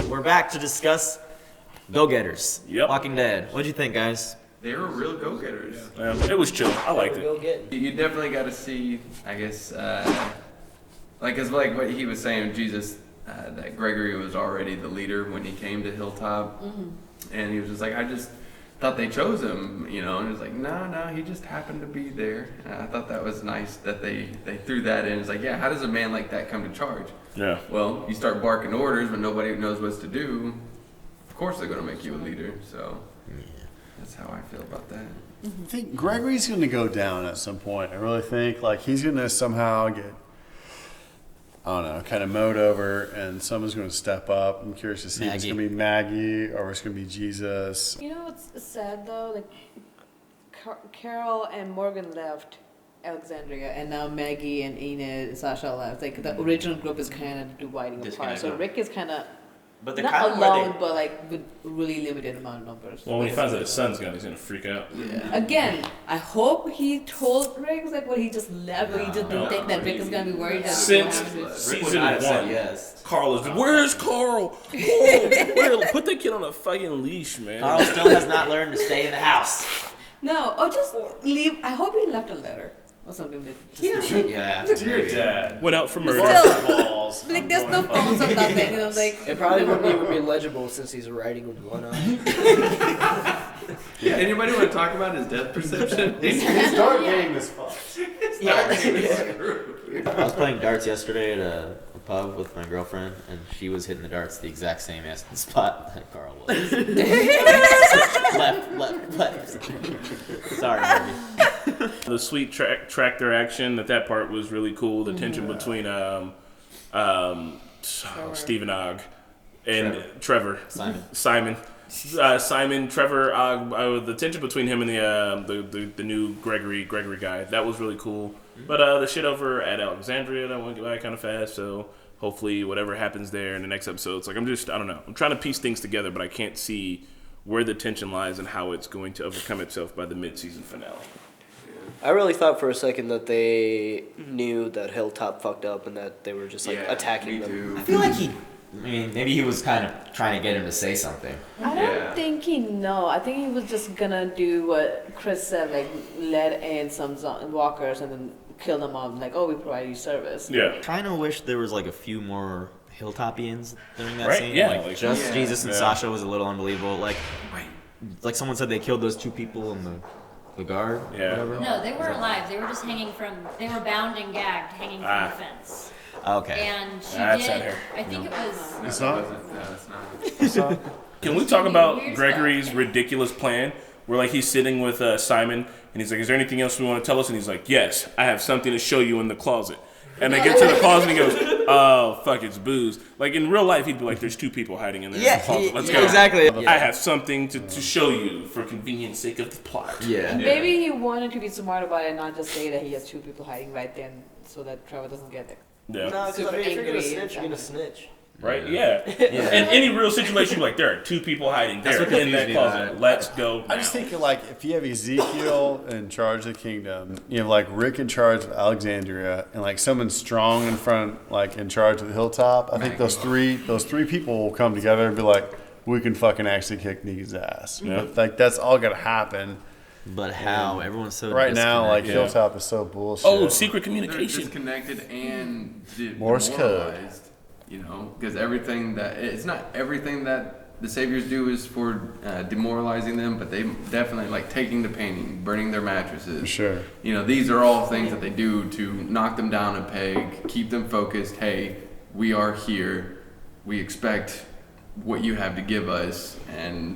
We're back to discuss Go-Getters. Yep. Walking Dead. What'd you think, guys? They were real go-getters. It was chill. I liked it. You definitely got to see, I guess, like what he was saying, Jesus, that Gregory was already the leader when he came to Hilltop, and he was just like, I just thought they chose him, and it was like, no, he just happened to be there. And I thought that was nice that they threw that in. It's like, yeah, how does a man like that come to charge? Yeah. Well, you start barking orders when nobody knows what to do. Of course, they're gonna make you a leader. So. That's how I feel about that. I think Gregory's going to go down at some point. I really think he's going to somehow get, I don't know, kind of mowed over, and someone's going to step up. I'm curious to see if it's going to be Maggie or it's going to be Jesus. You know what's sad though? Like Carol and Morgan left Alexandria, and now Maggie and Enid and Sasha left. Like the original group is kind of dividing apart. So Rick is kind of. But the not kind of alone, but with really limited amount of numbers. Well, when he finds out his son's gone, he's gonna freak out. Yeah. Again, I hope he told Rick when he just left, but he just didn't think that Rick is gonna be worried. Since season 1, yes. Carl is. Where's Carl? Oh, put the kid on a fucking leash, man. Carl still has not learned to stay in the house. No, or just leave. I hope he left a letter or something. Yeah. Dear Dad. Went out for murder. Balls. Like there's no phones or nothing. It probably wouldn't even be legible since he's writing with one eye. Yeah. Anybody want to talk about his death perception? His dark game is fucked. I was playing darts yesterday at a pub with my girlfriend, and she was hitting the darts the exact same spot that Carl was. left. Sorry, Maggie. The sweet tractor action, that part was really cool. The tension between Stephen Ogg and Trevor. Simon. Trevor Ogg. The tension between him and the new Gregory guy. That was really cool. But the shit over at Alexandria, that went by kind of fast. So hopefully whatever happens there in the next episode, it's like I don't know. I'm trying to piece things together, but I can't see where the tension lies and how it's going to overcome itself by the mid-season finale. I really thought for a second that they knew that Hilltop fucked up and that they were just attacking them. I feel like maybe he was kind of trying to get him to say something. I don't think he know. I think he was just gonna do what Chris said, like let in some walkers and then kill them all. Like, we provide you service. Yeah. Kind of wish there was a few more Hilltopians during that scene. Yeah. Jesus and Sasha was a little unbelievable. Like someone said they killed those two people in the guard. Yeah. Whatever. No, they were alive. They were just they were bound and gagged, hanging from the fence. Okay. And she That's did. not her. I think it was. It's not? It's not. Can we talk about Gregory's ridiculous plan? Where he's sitting with Simon, and he's like, "Is there anything else we want to tell us?" And he's like, "Yes, I have something to show you in the closet." And they get to the closet, and he goes, "Oh, fuck, it's booze." Like in real life, he'd be like, "There's two people hiding in there." in the closet. Let's go. Exactly. I have something to show you for convenience sake of the plot. Yeah. Maybe he wanted to be smart about it and not just say that he has two people hiding right then so that Trevor doesn't get it. Yeah. No, because if you're gonna snitch, you're gonna snitch. Right? Yeah. In any real situation, there are two people hiding there in that closet. Let's go. I just think if you have Ezekiel in charge of the kingdom, you have Rick in charge of Alexandria, and someone strong in front, in charge of the Hilltop. I think those three people will come together and be like, we can fucking actually kick Negan's ass. Yeah. But that's all gotta happen. But how? Everyone's so right now, disconnected. Hilltop is so bullshit. Oh, secret They're communication. disconnected and Morse code. demoralized. Because it's not everything that the saviors do is for demoralizing them, but they definitely taking the painting, burning their mattresses. For sure. These are all things that they do to knock them down a peg, keep them focused. Hey, we are here. We expect what you have to give us, and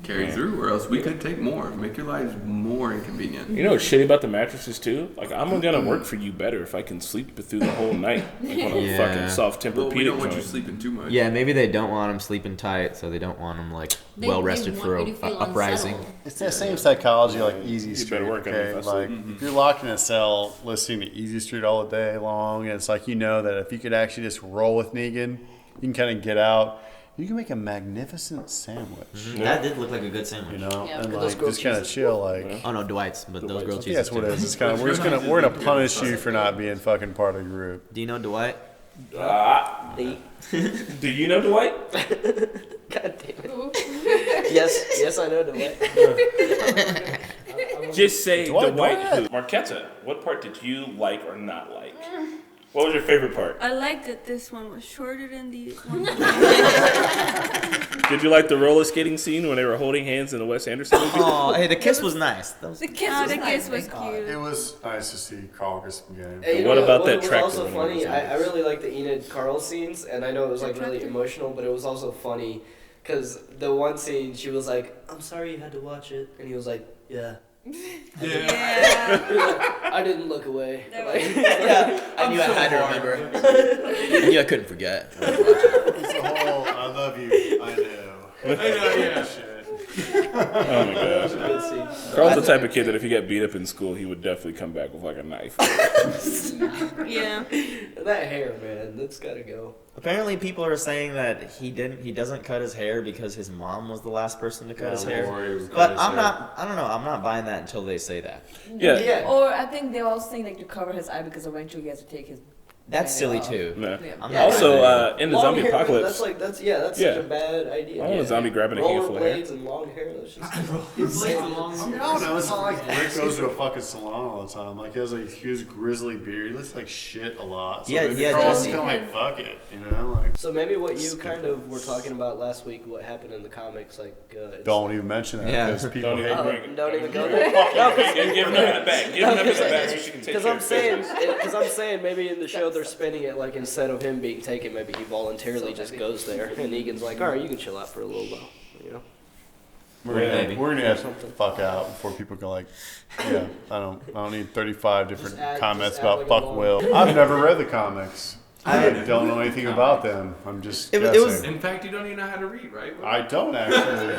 carry through, or else we could take more, make your lives more inconvenient. You know what's shitty about the mattresses too? I'm gonna work for you better if I can sleep through the whole night. On a fucking soft-tempered We don't want you joint. sleeping too much. Yeah, maybe they don't want him sleeping tight, so they don't want him well rested they for want a you to feel uprising. unsettled. It's that same psychology Easy Street. better work on it if I sleep. If you're locked in a cell listening to Easy Street all day long, and it's that if you could actually just roll with Negan, you can kind of get out. You can make a magnificent sandwich. Mm-hmm. That did look like a good sandwich. Yeah, And those grilled just kind of cheeses. chill, Oh no, Dwight's, but those grilled Yeah, cheeses. that's what it too. is. It's kind of we're gonna punish you for not being fucking part of the group. Do you know Dwight? Do you know Dwight? God damn it. Yes, I know Dwight. Just say Dwight, Dwight go ahead. who. Marquetta, what part did you like or not like? What was your favorite part? I liked that this one was shorter than the one. Did you like the roller skating scene when they were holding hands in the Wes Anderson movie? Oh, hey, the kiss was nice. That was The kiss was cute. It was nice to see Carl get some game. Hey, you What know about that was tractor also when it funny? was I really like the Enid Carl scenes, and I know it was like really emotional, but it was also funny because the one scene she was like, "I'm sorry you had to watch it," and he was like, "Yeah." Yeah. I didn't look away. That Like, was- yeah. I knew I had to remember. I knew I couldn't forget. It's the whole I love you. I know. Yeah. Shit. Oh my gosh. Good scene. Carl's the type of kid that if he got beat up in school, he would definitely come back with like a knife. Yeah. That hair, man, that's gotta go. Apparently, people are saying that he doesn't cut his hair because his mom was the last person to cut his hair. But I don't know. I'm not buying that until they say that. Yeah. Or I think they also think like to cover his eye because eventually he has to take his. That's silly off. too. No. Yeah. I'm not Also, buying that. in the Long zombie hair, apocalypse, that's Yeah. such a bad idea. I want a zombie grabbing a handful of hair. Rollerblades and long hair. That's just I don't know. It's not like Rick goes to a fucking salon all the time. Like he has a huge grizzly beard. He looks like shit a lot. So Yeah, maybe yeah, Carl's Jesse. kind of like fuck it, you know? Like So maybe what you kind of were talking about last week, what happened in the comics, like it's- don't even mention that Yeah. because people Don't even hate. bring it. don't even go there. Give him the back. Give him the back so she can take Because care I'm of saying, business. because I'm saying, maybe in the show they're spinning it like instead of him being taken, maybe he voluntarily just goes there, and Negan's like, all right, you can chill out for a little while, you know. Maybe. We're gonna have to fuck out before people go like, yeah, I don't need 35 different comments just add about like a fuck long- Will. I've never read the comics. I don't know anything about them. I'm just It guessing. was- In fact, you don't even know how to read, right? I don't actually.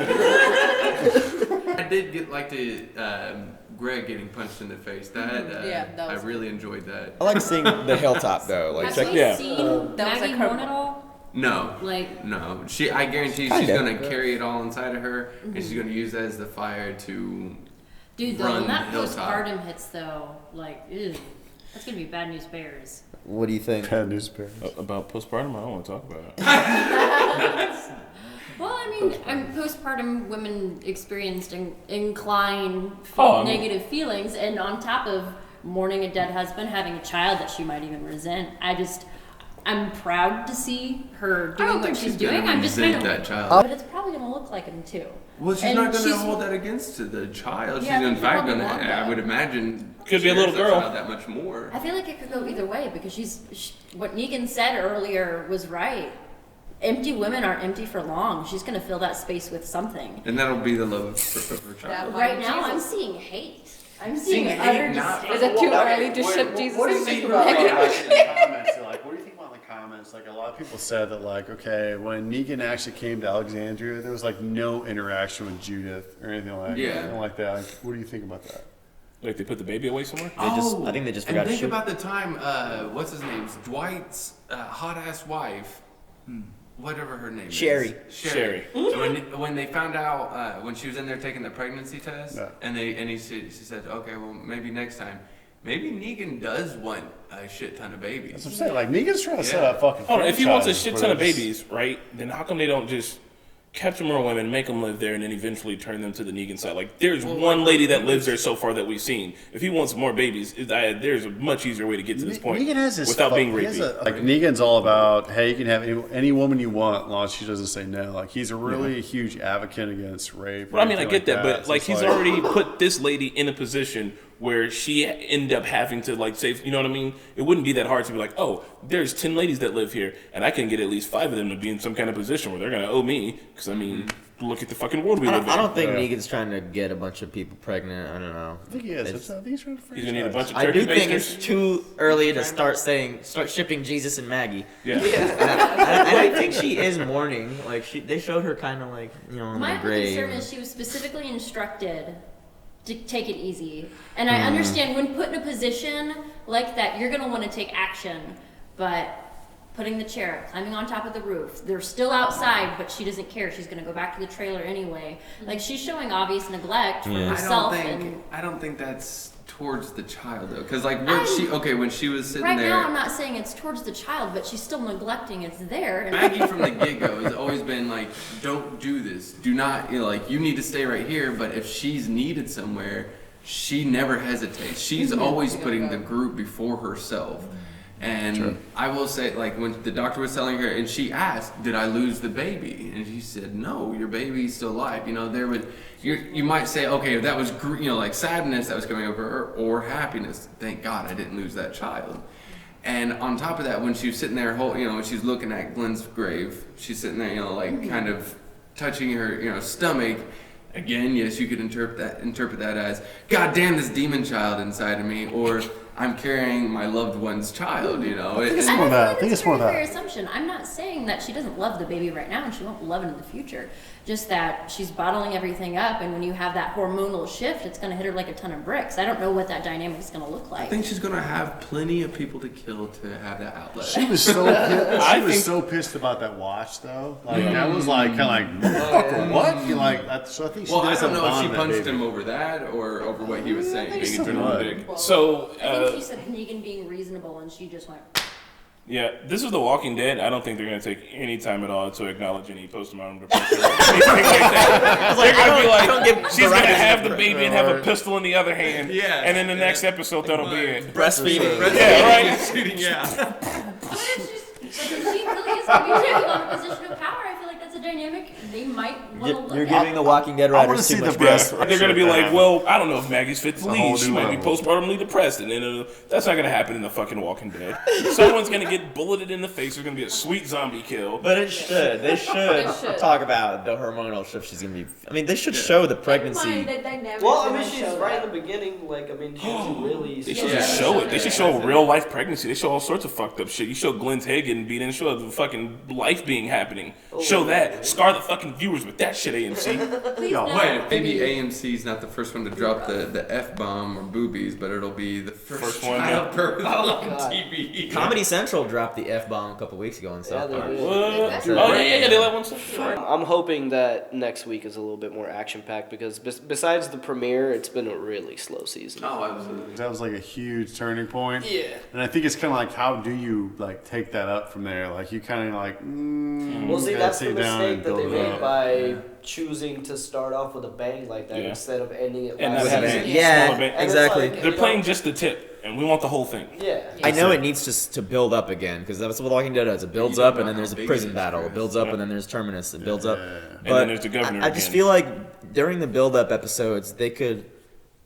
I did get like the Greg getting punched in the face. That, Yeah, that was I really enjoyed that. I like seeing the Hilltop though. Like, Have check, we yeah. seen That was Maggie like her- Horn at all? No, Like, no. I guarantee she's Kinda. gonna carry it all inside of her, and she's gonna use that as the fire to. dude, though, Run when that Hilltop. postpartum hits, though, like, ew, that's gonna be bad news bears. what do you think? Bad newspapers. About postpartum, I don't want to talk about it. Well, I mean, postpartum women experienced incline Oh, negative feelings, and on top of mourning a dead husband, having a child that she might even resent. I'm proud to see her I doing don't what think she's she's doing. gonna I'm just resent kind of, that child. but it's probably gonna look like him too. Well, she's And not going to she's- hold that against the child. Yeah, I She's in think fact she going to. probably won't, I though. would imagine. Could be a little shares girl. the child that much more. I feel like it could go either way because what Negan said earlier was right. Empty women aren't empty for long. She's gonna fill that space with something. And that'll be the love of her child. Right now, I'm seeing hate. I'm seeing Seeing utter hate, not- disdain. Is it too early to ship Jesus? What do you into think the about Maggie? the comments? Like, what do you think about the comments? Like, a lot of people said that, like, okay, when Negan actually came to Alexandria, there was like no interaction with Judith or anything like that. Like, what do you think about that? Like they put the baby away somewhere? I think they just forgot And to think shoot. about the time. What's his name? Dwight's hot ass wife. Whatever her name Sherry. is. Sherry. When they found out when she was in there taking the pregnancy test, Yeah. and she said, okay, well maybe next time. Maybe Negan does want a shit ton of babies. That's what I'm saying. Like, Negan's trying to set up fucking. Hold on, if he wants a franchises shit for ton of this. babies, right, then how come they don't just capture more women, make them live there, and then eventually turn them to the Negan side? Like, there's one lady that lives there so far that we've seen. If he wants more babies, there's a much easier way to get to this point Negan has his without being he has rapey. like Negan's all about, hey, you can have any woman you want, as long as she doesn't say no. Like, he's a really huge advocate against rape. But I mean, I get that, but So like it's he's already put this lady in a position where she ended up having to like save. You know what I mean? It wouldn't be that hard to be like, oh, there's 10 ladies that live here, and I can get at least 5 of them to be in some kind of position where they're gonna owe me. Because I mean, look at the fucking world we live in. I don't think Yeah. Negan's trying to get a bunch of people pregnant. I don't know. I think he is. It's- I think he's trying to He's gonna need a bunch of I turkey do think basters. it's too early to start shipping Jesus and Maggie. Yeah. And I think she is mourning. Like they showed her kind of like in My the only grave. concern is she was specifically instructed to take it easy. And I understand when put in a position like that, you're going to want to take action. But putting the chair, climbing on top of the roof, they're still outside, but she doesn't care. She's going to go back to the trailer anyway. Like, she's showing obvious neglect for Yeah. herself. I don't think that's towards the child though, because like when she was sitting Right there. now, I'm not saying it's towards the child, but she's still neglecting it's there. And Maggie from the get-go has always been like, don't do this. Do not, you need to stay right here. But if she's needed somewhere, she never hesitates. She's always putting the group before herself. And I will say, like, when the doctor was telling her, and she asked, did I lose the baby? And she said, no, your baby's still alive. You might say, okay, that was, like sadness that was coming over her, or happiness. Thank God I didn't lose that child. And on top of that, when she was sitting there, when she's looking at Glenn's grave, she's sitting there, kind of touching her, stomach. Again, yes, you could interpret that as, God damn this demon child inside of me, or I'm carrying my loved one's child, I think it's more that. I think it's more that. Fair assumption. I'm not saying that she doesn't love the baby right now and she won't love it in the future. Just that she's bottling everything up, and when you have that hormonal shift, it's going to hit her like a ton of bricks. I don't know what that dynamic is going to look like. I think she's going to have plenty of people to kill to have that outlet. She was so pissed about that watch though. Like that was like kind of like motherfucker, what? You like that, so I think she I does don't know if she that punched baby. him over that or over what he was saying. think so. I think she said Negan being reasonable, and she just went. Yeah, this is The Walking Dead. I don't think they're going to take any time at all to acknowledge any postmortem depression or anything like that. They're going to be like, she's going to have the baby and have a pistol in the other hand. Yeah. And then the next episode, that'll be it. Breastfeeding. Yeah, right? Shooting, yeah. What if she really is going to be taking on a position of power? I feel like that's a dynamic they might want to look You're at. giving the Walking Dead I want writers to too see much the breast. breast. They're going to be like, well, I don't know if Maggie's fit to a whole lead. She new might be level. postpartumly depressed. And then that's not going to happen in the fucking Walking Dead. Someone's going to get bulleted in the face. There's going to be a sweet zombie kill. But it should. They should talk about the hormonal shift she's gonna be. I mean, they should show the pregnancy. Well, I mean, she's right in the beginning. Like, I mean, she was really. They should just show it. They should show a real life pregnancy. They show all sorts of fucked up shit. You show Glenn's head getting beaten. Show the fucking life being happening. Show that. Scar the fucking viewers with that shit, AMC. Please no. Wait, maybe AMC's not the first one to drop the F-bomb or boobies, but it'll be the first one, childbirth on God. TV. Comedy Central dropped the F-bomb a couple weeks ago in South Park. they did. What? Oh, yeah, they let one say. I'm hoping that next week is a little bit more action-packed because besides the premiere, it's been a really slow season. Oh, absolutely. That was like a huge turning point. Yeah. And I think it's kind of like, how do you like take that up from there? Like you kind of like, Well, see, gotta that's the sit down mistake and that they build it made up. by choosing to start off with a bang like that Yeah. instead of ending it And last with a season. bang. Yeah, Small bit. And it's exactly. like, They're you playing know, just the tip, and we want the whole thing. Yeah. I know it needs to build up again because that's what The Walking Dead does. It builds you don't up and know then there's how a big prison it is, battle. It Chris. builds up and then there's Terminus. It builds up. And But then there's the governor I just again. feel like during the build-up episodes, they could.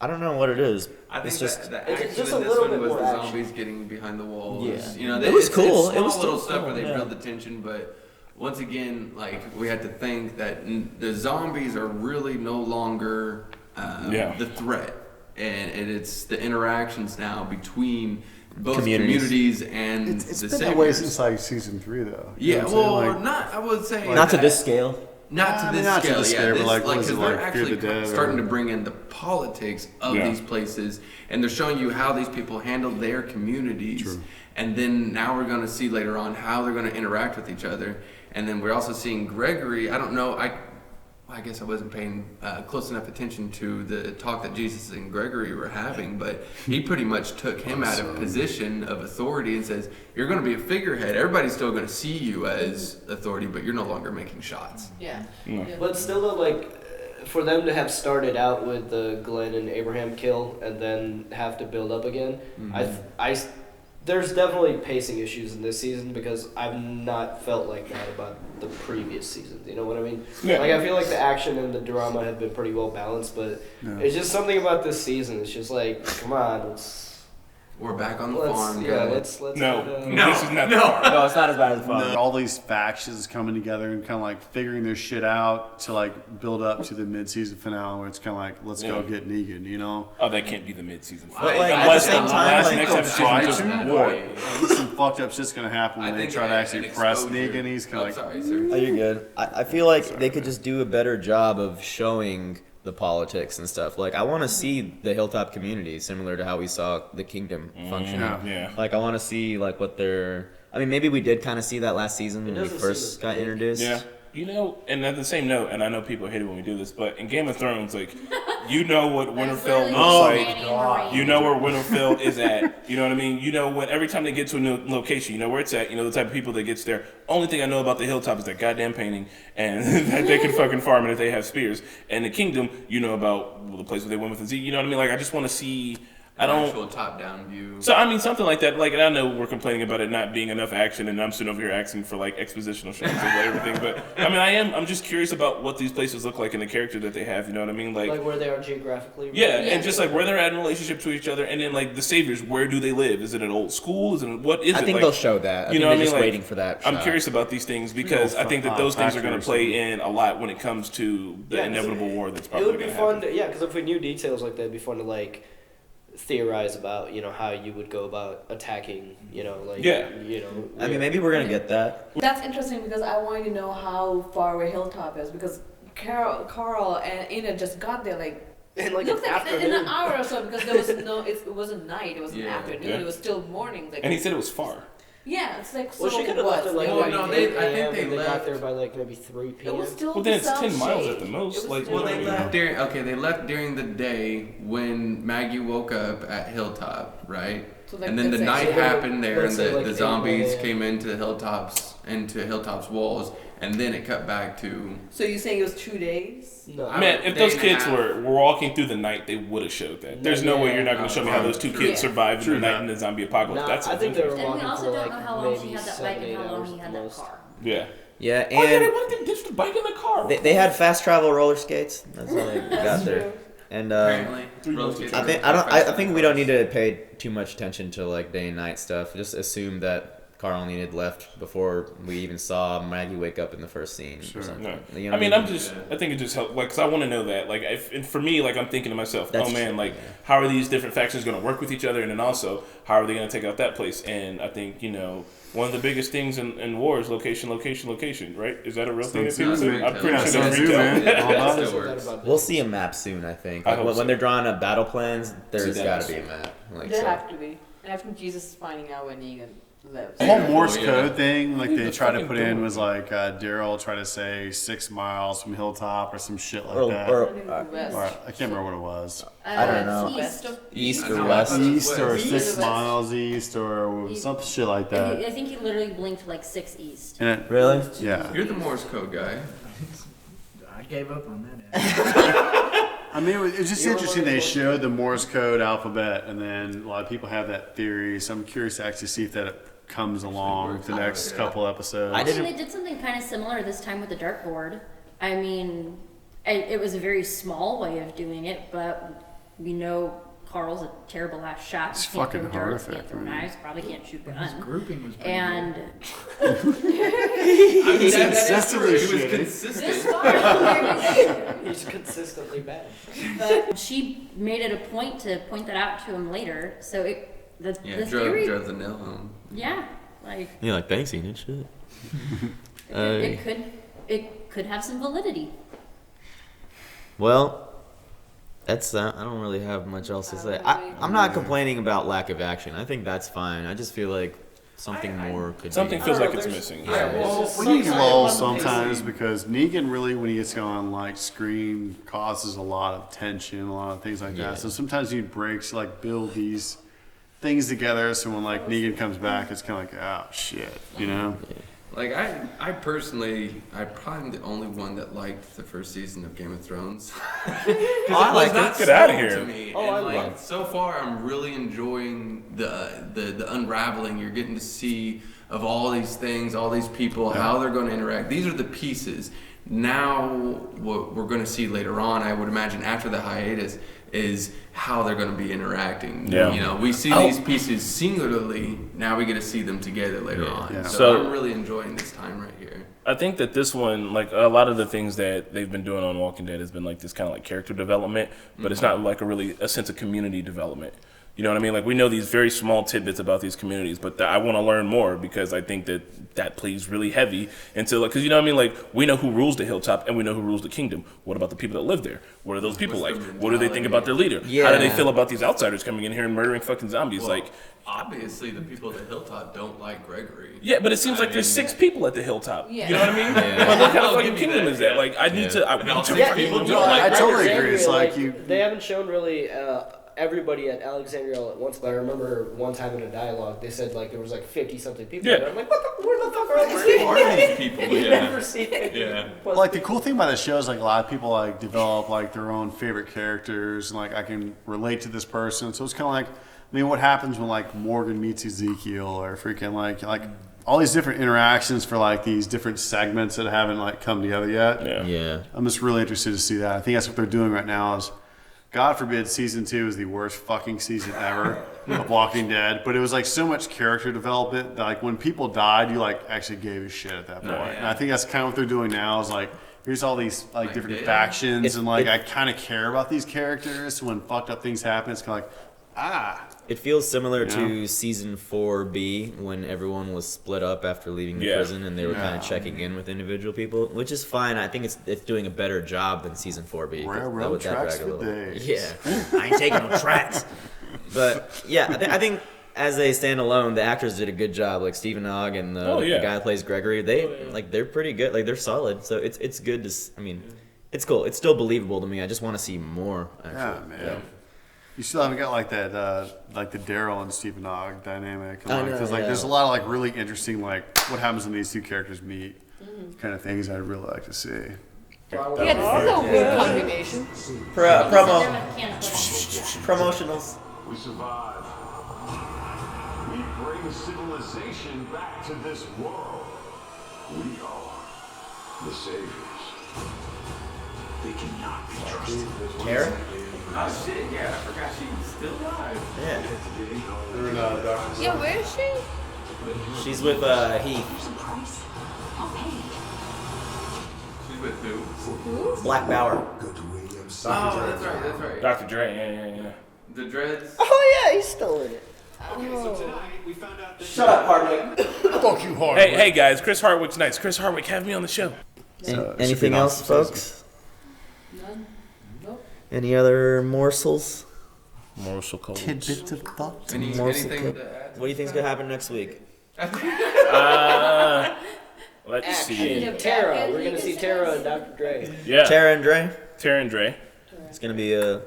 I don't know what it is. I think It's just. the it's action just a in this little one bit was more the action. zombies getting behind the walls. Yeah. You know, It was cool. It's It was small little still stuff cool, where they yeah. build the tension, but once again, like we had to think that the zombies are really no longer the threat, and it's the interactions now between both communities and it's the been that saviors. way since like season 3 though. You Yeah, know what I'm saying? well, Like, not I would say Not to that. this scale. Not to I this mean, not to scale, this yeah. scale, but This, like, what is because it, they're like, Fear actually the Dead starting or- to bring in the politics of Yeah. these places, and they're showing you how these people handle their communities. True. And then now we're going to see later on how they're going to interact with each other. And then we're also seeing Gregory. I don't know. I guess I wasn't paying close enough attention to the talk that Jesus and Gregory were having, but he pretty much took him out of position of authority and says, you're going to be a figurehead. Everybody's still going to see you as authority, but you're no longer making shots. Yeah. But still, though, like, for them to have started out with the Glenn and Abraham kill and then have to build up again, there's definitely pacing issues in this season because I've not felt like that about the previous seasons. You know what I mean? Yeah. Like, I feel like the action and the drama have been pretty well balanced, but it's just something about this season. It's just like, come on, We're back on the farm, guys. let's No, No, this is not no. the farm. No, it's not as bad as fun. all these factions coming together and kind of like figuring their shit out to like build up to the mid-season finale where it's kind of like, let's go get Negan, you know? Oh, that can't be the mid-season But finale. like at the Unless same the time, last like, next they'll episode try just to. war. Some fucked up shit's gonna happen when I they think try to actually press exposure- Negan. He's kind Oh, of like, sorry, sir. Oh, you're good. I feel like they could just do a better job of showing the politics and stuff. Like, I want to see the Hilltop community similar to how we saw the Kingdom functioning. Yeah. Like, I want to see like what they're. I mean, maybe we did kind of see that last season when we doesn't first seem got big. introduced. Yeah. You know, and at the same note, and I know people hate it when we do this, but in Game of Thrones, like, You know what Winterfell That's looks literally like. Danny Marie. You know where Winterfell is at. You know what I mean? You know when every time they get to a new location, you know where it's at. You know the type of people that gets there. Only thing I know about the Hilltop is that goddamn painting and that they can fucking farm and that they have spears. And the Kingdom, you know about the place where they went with the Z. You know what I mean? Like I just want to see. I don't. Actual top-down view. So I mean something like that. Like and I know we're complaining about it not being enough action, and I'm sitting over here asking for like expositional shots and everything. But I mean I'm just curious about what these places look like and the character that they have. You know what I mean? Like where they are geographically. Yeah, and just like where they're at in relationship to each other, and then like the saviors, where do they live? Is it an old school? Is it what is it? I think like, they'll show that. You know what I mean? Just like, waiting for that. I'm shot. curious about these things because I think that those things are going to play in a lot when it comes to the Yeah, inevitable war that's It probably would be going to fun, happen. because if we knew details like that, it'd be fun to like theorize about how you would go about attacking. Yeah. I mean, maybe we're gonna get that. That's interesting because I wanted to know how far away Hilltop is because Carl and Ina just got there like in like looked an like in afternoon. an hour or so because there was it wasn't night, it was an Yeah. afternoon, Yeah. it was still morning. Like And he said it was far. yeah, it's like Well, so she could have left at like No, maybe no, 8 I think a.m. they and they got left- there by like maybe 3 It p.m. was still Well, then it's the 10 miles shade. at the most, It was like, still Well, they like- left during they left during the day when Maggie woke up at Hilltop, right? So, like, And then the let's say- night happened there, and let's say, like, the 8 zombies a.m. came into Hilltop's walls, and then it cut back to. So you're saying it was 2 days? No. Man, if Day those and a kids half. were walking through the night, they would have showed that. There's no way you're not going to show me how those two kids Yeah. survived in True the night that. in the zombie apocalypse. Nah, That's I think they were interesting. And we walking also for don't like know how long she maybe had that bike 7, and 8 how long hours he at had the that most. car. Yeah. Yeah, Oh, yeah, they and went and ditched the bike in the car. they had fast travel roller skates. That's how they got there. And Apparently, I think we don't need to pay too much attention to like day and night stuff. Just assume that Carl and Enid left before we even saw Maggie wake up in the first scene or something. No. You know I mean, what I think it just helps, like, cause I want to know that, like, and for me, like, I'm thinking to myself, That's oh man, true, like, yeah. how are these different factions going to work with each other, and then also, how are they going to take out that place? And I think, one of the biggest things in war is location, right? Is that a real thing that people say? I'm pretty sure that's Sounds good, retail. man. All about Still it. works. We'll see a map soon, I think. I Like, hope when so. they're drawing up battle plans, there's that got is to be a map. Like, There so. have to be. And I think Jesus is finding out when Negan lives. The whole Morse Yeah. code thing, like they the tried to fucking put in, door. was like Daryl tried to say 6 miles from Hilltop or some shit like Or- that. or- West. Or I can't remember what it was. I don't know. East. East I or know. west. East or East. 6 miles east or some shit like that. I think he literally blinked like 6 east. And it, Really? yeah. You're the Morse code guy. I gave up on that. I mean, it's just interesting. They showed the Morse code alphabet, and then a lot of people have that theory. So I'm curious to actually see if that comes along the next couple episodes. I Actually, didn't- they did something kind of similar this time with the dartboard. I mean, it was a very small way of doing it, but we know Carl's a terrible ass shot. It's Can't fucking throw darts, horrific, can't throw man. knives, probably can't shoot His guns. grouping was pretty And He's consistently He was shitty. this consistent. far, He's consistently bad. but she made it a point to point that out to him later. So the Yeah, theory, drove the nail home. yeah, like You're like, thanks, Enid. Shit. it could have some validity. Well, that's I don't really have much else to say. I'm not complaining about lack of action. I think that's fine. I just feel like something more could Something be. feels like there's- it's missing. Yeah, Well, it's just We need sometimes- lulls sometimes because Negan really, when he gets on like screen, causes a lot of tension, a lot of things like Yeah. that. So sometimes you need breaks, to, like build these things together. So when like Negan comes back, it's kind of like, oh shit, you know? Like I personally, I'm probably the only one that liked the first season of Game of Thrones. I like not Get outta sold here. to me. Oh, and I like love it. so far, I'm really enjoying the unraveling you're getting to see of all these things, all these people, how they're going to interact. These are the pieces. Now, what we're going to see later on, I would imagine after the hiatus, is how they're going to be interacting. Yeah. You know, we see these pieces singularly. Now we get to see them together later on. Yeah. So, So- I'm really enjoying this time right here. I think that this one, like a lot of the things that they've been doing on Walking Dead has been like this kind of like character development, but it's not like a sense of community development. You know what I mean? Like, we know these very small tidbits about these communities, but I want to learn more because I think that plays really heavy into, like, because you know what I mean? Like, we know who rules the Hilltop and we know who rules the kingdom. What about the people that live there? What are those people like? What do they think about their leader? Yeah. How do they feel about these outsiders coming in here and murdering fucking zombies? Well, like, obviously, the people at the Hilltop don't like Gregory. yeah, but it seems like there's 6 people at the Hilltop. Yeah. You know what I mean? Yeah. Like, what kind of I'll fucking give you kingdom that, is that? yeah. Like, I need to. And all 6 Yeah, people No, don't like I totally Alexandria, agree. It's like you- They haven't shown really everybody at Alexandria all at once, but I remember one time in a dialogue they said like there was like 50-something people Yeah. there. I'm like, where the fuck are all these Where people? are these people? You Yeah. never see it. Yeah. Well, like the cool thing about the show is like a lot of people like develop like their own favorite characters and like I can relate to this person. So it's kind of like, I mean, what happens when like Morgan meets Ezekiel or freaking like all these different interactions for like these different segments that haven't like come together yet. Yeah. Yeah. I'm just really interested to see that. I think that's what they're doing right now is, God forbid, season 2 is the worst fucking season ever of Walking Dead. But it was like so much character development that like when people died, you like actually gave a shit at that point. Yeah. And I think that's kind of what they're doing now is like, here's all these like different yeah. factions and like it- I kind of care about these characters. So when fucked up things happen, it's kind of like, It feels similar Yeah. to season 4B when everyone was split up after leaving the Yeah. prison and they were kind Yeah. of checking in with individual people, which is fine. I think it's doing a better job than season 4B. 'cause Railroad that would- that tracks drag a for little. days. Yeah, I ain't taking no tracks. But yeah, I think as they stand alone, the actors did a good job. Like Stephen Ogg and the, Oh, yeah. the guy that plays Gregory, they're pretty good. Like they're solid. So it's good to. I mean, it's cool. It's still believable to me. I just want to see more. Actually. yeah, man. You still haven't got like that, like the Daryl and Stephen Ogg dynamic. I know, Because like yeah. there's a lot of like really interesting like what happens when these two characters meet, kind of things I'd really like to see. Yeah, this is a weird combination. They're Promo. mechanical. Promotionals. We survive. We bring civilization back to this world. We are the saviors. They cannot be trusted. Tara? Oh shit! Yeah, I forgot she's still alive. Yeah. Yeah, where is she? She's with Heath. She's with who? Black Bauer. Oh, that's right. That's right. Dr. Dre, yeah. The dreads. Oh yeah, he's still in it. Shut up, Hardwick. Fuck you, Hardwick. Hey guys, Chris Hardwick's nice. Chris Hardwick, have me on the show. Anything else, folks? None. Nope. Any other morsels? Morsel codes. Tidbits of thought. Anything to add? What do you think's gonna happen next week? Let's see. Action. Tara. We're gonna see Tara and Dr. Dre. Yeah, Tara and Dre. Tara and Dre. It's gonna be a.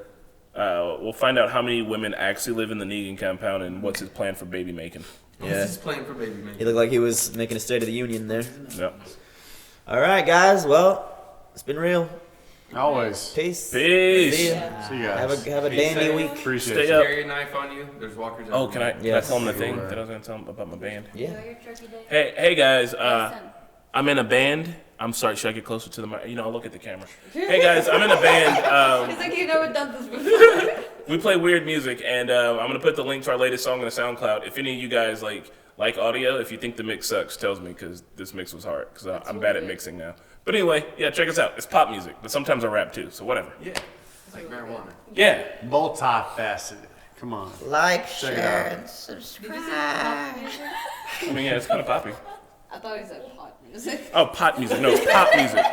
We'll find out how many women actually live in the Negan compound and what's his plan for baby making. Yeah. This is playing for baby He man. looked like he was making a State of the Union there. Yep. All right, guys. Well, it's been real. Always. Peace. Peace. See ya. See you guys. Have a Be dandy safe. week. Appreciate Stay it. up. Carry a knife on you. There's walkers. Oh, can I Yes. tell him the thing Sure. that I was going to tell him about my band? Yeah. Enjoy your turkey day. Hey guys. Listen. I'm in a band. I'm sorry. Should I get closer to the mic? I'll look at the camera. Hey guys, I'm in a band. It's like you've never done this before. We play weird music, and I'm gonna put the link to our latest song on the SoundCloud. If any of you guys like audio, if you think the mix sucks, tells me because this mix was hard. Because I'm bad at mixing now. But anyway, yeah, check us out. It's pop music, but sometimes I rap too. So whatever. Yeah. It's like marijuana. Yeah. Multifaceted. Come on. Like, Check it share, out. and subscribe. I mean, yeah, it's kind of poppy. I thought he said hot music. Oh, pot music. No, it's pop music.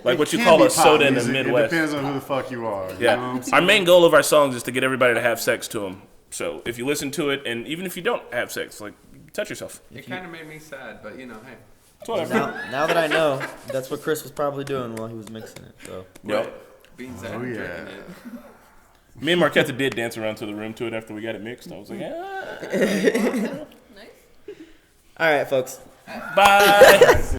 Like what you Can call be a pop soda in the music. Midwest. It depends on who the fuck you are. you Yeah. know? Our main goal of our songs is to get everybody to have sex to them. So if you listen to it, and even if you don't have sex, touch yourself. It kind of made me sad, but hey. It's whatever. Now that I know, that's what Chris was probably doing while he was mixing it. So. Yep. Being sad. Oh, and yeah. drinking it. Me and Marquetta did dance around to the room to it after we got it mixed. I was like, Nice. All right, folks. bye.